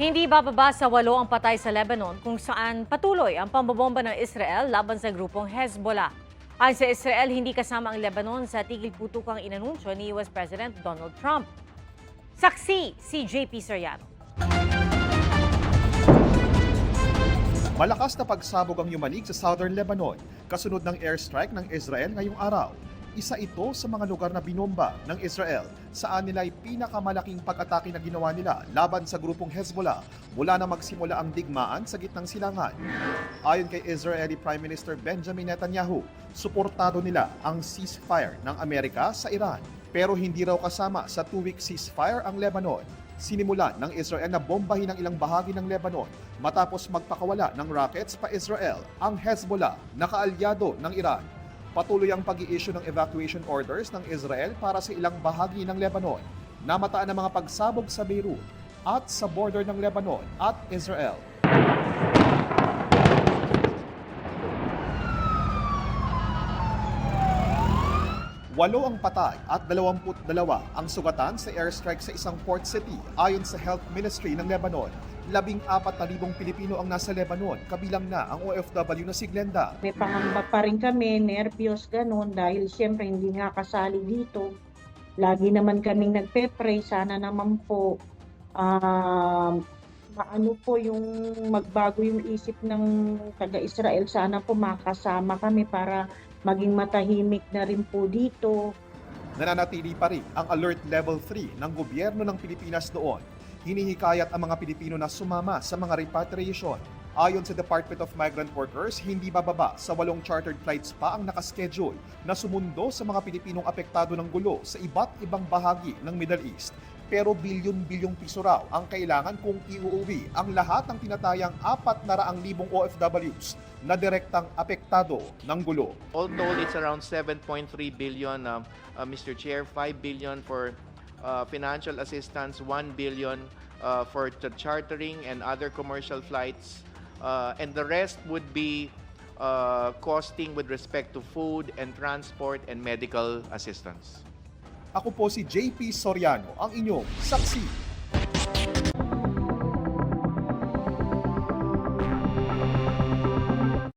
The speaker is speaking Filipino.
Hindi bababa sa 8 ang patay sa Lebanon kung saan patuloy ang pambobomba ng Israel laban sa grupong Hezbollah. Ayon sa Israel, hindi kasama ang Lebanon sa tigil putukang inanunsyo ni US President Donald Trump. Saksi si JP Soriano. Malakas na pagsabog ang yumanig sa southern Lebanon kasunod ng airstrike ng Israel ngayong araw. Isa ito sa mga lugar na binomba ng Israel saan nila ay pinakamalaking pag-atake na ginawa nila laban sa grupong Hezbollah mula na magsimula ang digmaan sa gitnang silangan. Ayon kay Israeli Prime Minister Benjamin Netanyahu, suportado nila ang ceasefire ng Amerika sa Iran. Pero hindi raw kasama sa 2-week ceasefire ang Lebanon. Sinimulan ng Israel na bombahin ang ilang bahagi ng Lebanon matapos magpakawala ng rockets pa Israel ang Hezbollah na kaalyado ng Iran. Patuloy ang pag-i-issue ng evacuation orders ng Israel para sa ilang bahagi ng Lebanon. Namataan ang mga pagsabog sa Beirut at sa border ng Lebanon at Israel. Walo ang patay at 22 ang sugatan sa airstrike sa isang port city ayon sa Health Ministry ng Lebanon. 14,000 Pilipino ang nasa Lebanon, kabilang na ang OFW na si Glenda. May pangamba pa rin kami, nervyos, ganun, dahil siyempre hindi nga kasali dito. Lagi naman kaming nagpe-pray, sana naman po maano po yung magbago yung isip ng taga-Israel, sana po makasama kami para maging matahimik na rin po dito. Nananatili pa rin ang Alert Level 3 ng gobyerno ng Pilipinas noon. Hinihikayat ang mga Pilipino na sumama sa mga repatriation. Ayon sa Department of Migrant Workers, hindi bababa sa 8 chartered flights pa ang nakaschedule na sumundo sa mga Pilipinong apektado ng gulo sa iba't ibang bahagi ng Middle East. Pero bilyon-bilyong piso raw ang kailangan kung iuuwi ang lahat ng tinatayang 400,000 OFWs na direktang apektado ng gulo. All told, it's around 7.3 billion, Mr. Chair, 5 billion for financial assistance, 1 billion for the chartering and other commercial flights, and the rest would be costing with respect to food and transport and medical assistance. Ako po si JP Soriano, ang inyong saksi.